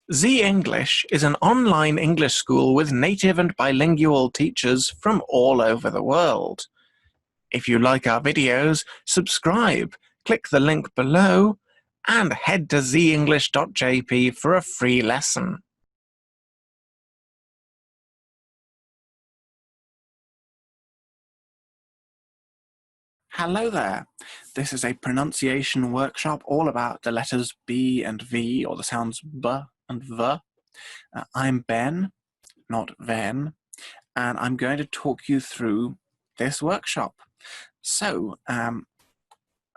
ZEnglish is an online English school with native and bilingual teachers from all over the world. If you like our videos, subscribe, click the link below, and head to zenglish.jp for a free lesson. Hello there. This is a pronunciation workshop all about the letters B and V, or the sounds B and V. I'm Ben, not Ven, and I'm going to talk you through this workshop. So,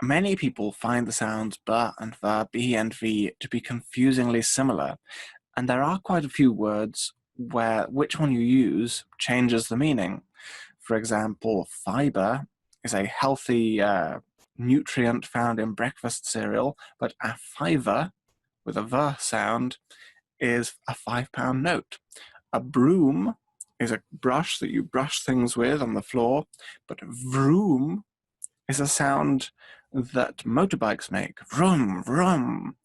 many people find the sounds B and V, B and V to be confusingly similar, and there are quite a few words where which one you use changes the meaning. For example, fiber is a healthy nutrient found in breakfast cereal, but a fiver, with a V sound, is a £5 note. A broom is a brush that you brush things with on the floor, but vroom is a sound that motorbikes make. Vroom, vroom.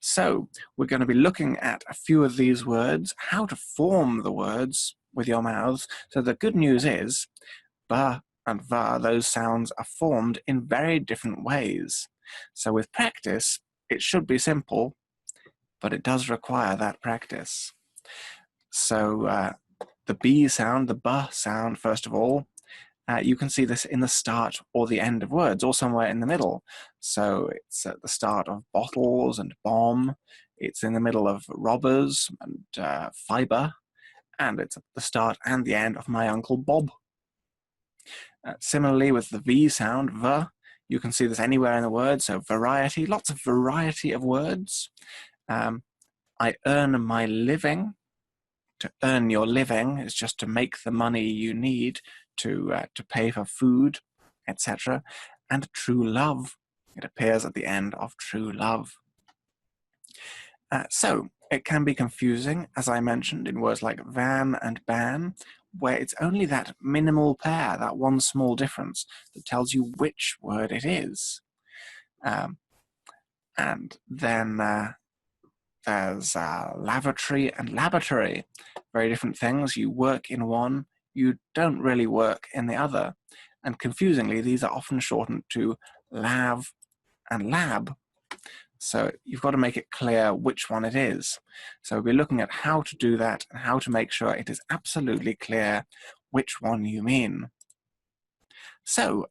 So we're going to be looking at a few of these words, how to form the words with your mouths. So the good news is, ba and va, those sounds are formed in very different ways. So with practice, it should be simple, but it does require that practice. So the B sound, the B sound, first of all, you can see this in the start or the end of words, or somewhere in the middle. So it's at the start of bottles and bomb, it's in the middle of robbers and fiber, and it's at the start and the end of my Uncle Bob. Similarly with the V sound, V, you can see this anywhere in the word, so variety, lots of variety of words. I earn my living. To earn your living is just to make the money you need to pay for food, etc. And true love, it appears at the end of true love. So it can be confusing, as I mentioned, in words like van and ban, where it's only that minimal pair, that one small difference, that tells you which word it is. And then there's lavatory and laboratory, very different things. You work in one, you don't really work in the other. And confusingly, these are often shortened to lav and lab. So you've got to make it clear which one it is. So we'll be looking at how to do that and how to make sure it is absolutely clear which one you mean. So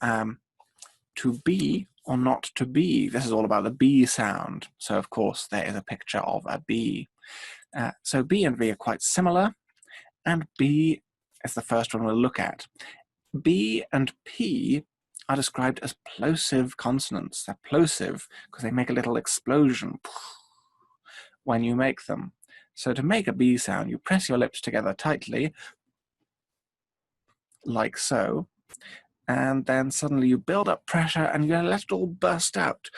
to be or not to be, this is all about the B sound. So of course there is a picture of a bee. So B and V are quite similar, and B is the first one we'll look at. B and P are described as plosive consonants. They're plosive because they make a little explosion when you make them. So to make a B sound, you press your lips together tightly, like so, and then suddenly you build up pressure and you let it all burst out.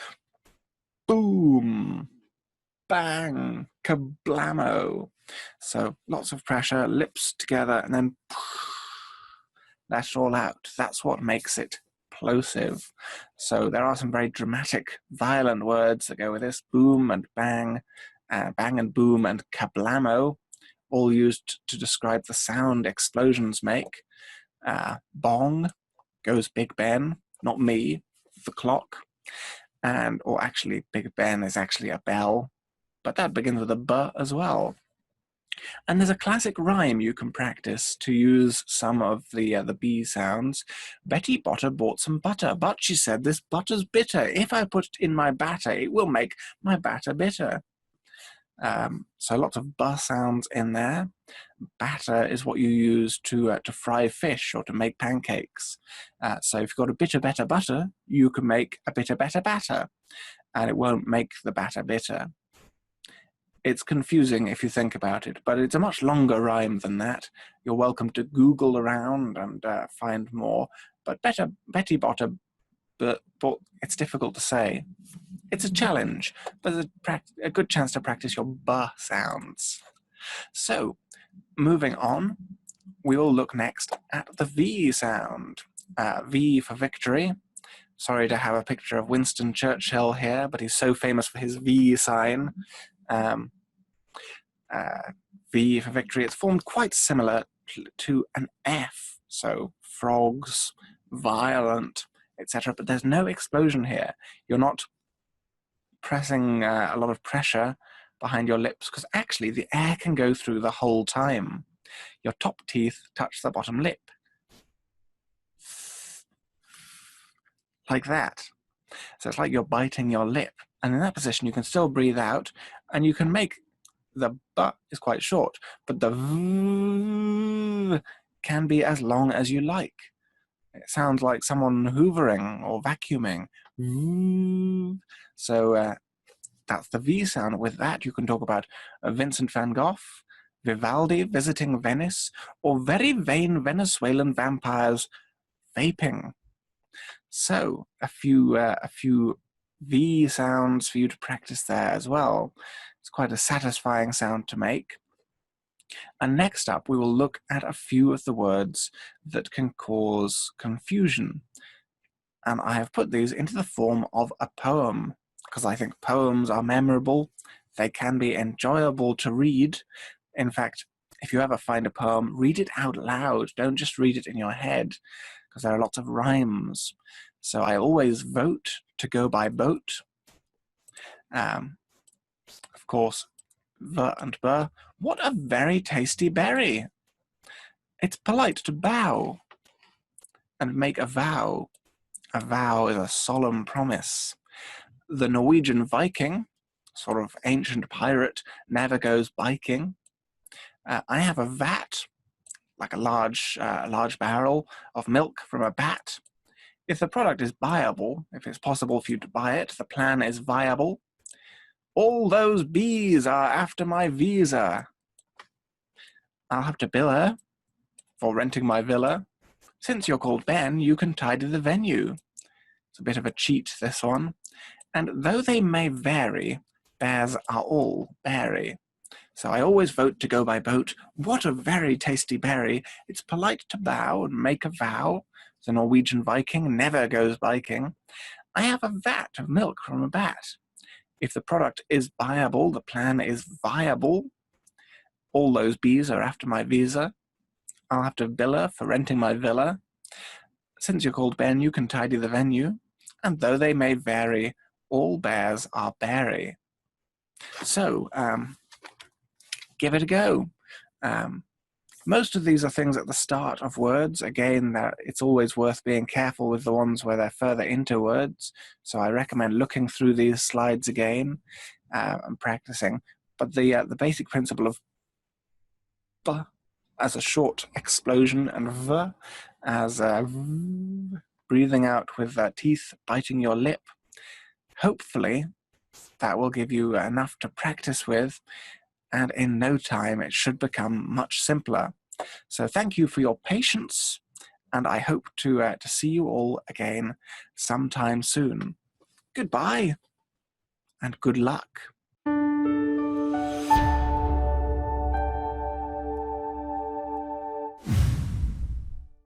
Boom, bang, kablamo. So lots of pressure, lips together, and then let it all out. That's what makes it plosive. So there are some very dramatic, violent words that go with this. Boom and bang, bang and boom, and kablamo, all used to describe the sound explosions make. Bong goes Big Ben, not me, the clock. And, or actually, Big Ben is actually a bell, but that begins with a B as well. And there's a classic rhyme you can practice to use some of the B sounds. Betty Botter bought some butter, but she said, this butter's bitter. If I put it in my batter, it will make my batter bitter. So lots of B sounds in there. Batter is what you use to fry fish or to make pancakes. So if you've got a bitter, better butter, you can make a bitter, better batter, and it won't make the batter bitter. It's confusing if you think about it, but it's a much longer rhyme than that. You're welcome to Google around and find more. But Betty Botter, but it's difficult to say. It's a challenge, but there's a good chance to practice your B sounds. So, moving on, we will look next at the V sound. V for victory. Sorry to have a picture of Winston Churchill here, but he's so famous for his V sign. V for victory. It's formed quite similar to an F. So frogs, violent, etc. But there's no explosion here. You're not pressing a lot of pressure behind your lips, because actually the air can go through the whole time. Your top teeth touch the bottom lip. Like that. So it's like you're biting your lip. And in that position, you can still breathe out, and you can make the B is quite short, but the V can be as long as you like. It sounds like someone hoovering or vacuuming. So that's the V sound. With that, you can talk about Vincent van Gogh, Vivaldi visiting Venice, or very vain Venezuelan vampires vaping. So a few V sounds for you to practice there as well. It's quite a satisfying sound to make. And next up, we will look at a few of the words that can cause confusion. And I have put these into the form of a poem, because I think poems are memorable. They can be enjoyable to read. In fact, if you ever find a poem, read it out loud. Don't just read it in your head, because there are lots of rhymes. So I always vote to go by boat. Of course, V and B. What a very tasty berry. It's polite to bow and make a vow. A vow is a solemn promise. The Norwegian Viking, sort of ancient pirate, never goes biking. I have a vat, like a large barrel of milk from a bat. If the product is buyable, if it's possible for you to buy it, the plan is viable. All those bees are after my visa. I'll have to bill her for renting my villa. Since you're called Ben, you can tidy the venue. It's a bit of a cheat, this one. And though they may vary, bears are all berry. So I always vote to go by boat. What a very tasty berry. It's polite to bow and make a vow. The Norwegian Viking never goes biking. I have a vat of milk from a bat. If the product is buyable, the plan is viable. All those bees are after my visa. I'll have to bill her for renting my villa. Since you're called Ben, you can tidy the venue. And though they may vary, all bears are berry. So, give it a go. Most of these are things at the start of words. Again, it's always worth being careful with the ones where they're further into words. So I recommend looking through these slides again and practicing. But the basic principle of B as a short explosion and V as breathing out with teeth biting your lip, hopefully that will give you enough to practice with, and in no time it should become much simpler. So thank you for your patience, and I hope to see you all again sometime soon. Goodbye, and good luck.